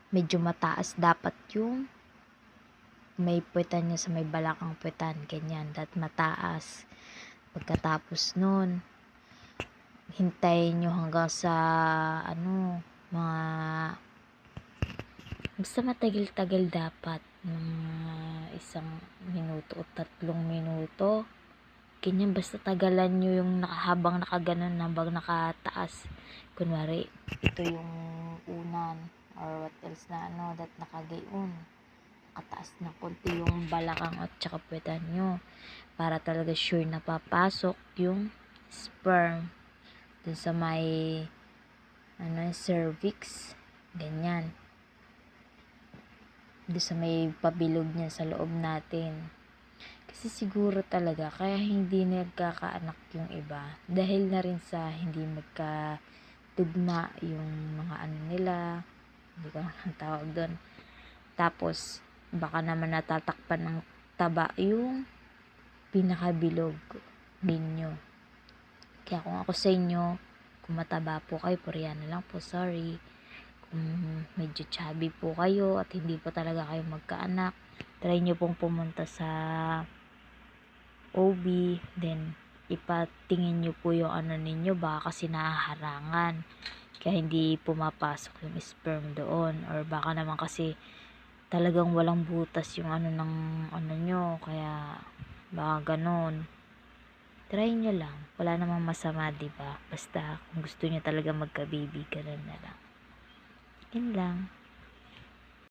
medyo mataas dapat yung may puwetan niya sa may balakang puwetan, ganyan, dapat mataas. Pagkatapos nun, hintayin nyo hanggang sa mga basta matagal-tagal dapat, mga 1 minuto o 3 minuto, ganyan, basta tagalan nyo yung habang nakaganon, habang nakataas. Kunwari ito yung unan or what else na that nakagayon, nakataas na konti yung balakang at saka puwetan nyo para talaga sure na papasok yung sperm dun sa may cervix, ganyan, dun sa may pabilog niya sa loob natin. Kasi siguro talaga kaya hindi nagkakaanak yung iba dahil na rin sa hindi magkatugma yung mga nila, hindi ko ang tawag doon. Tapos baka naman natatakpan ng taba yung pinakabilog ninyo. Kaya kung ako sa inyo, kung mataba po kayo, puriyan na lang po, sorry. Kung medyo chubby po kayo at hindi po talaga kayo magkaanak, try nyo pong pumunta sa OB, then ipatingin nyo po yung ninyo, baka kasi nahaharangan kaya hindi pumapasok yung sperm doon, or baka naman kasi talagang walang butas yung ng nyo, kaya baka ganon. Try nyo lang, wala namang masama, diba? Basta kung gusto nyo talaga magka-baby, ganun na lang. Yun lang.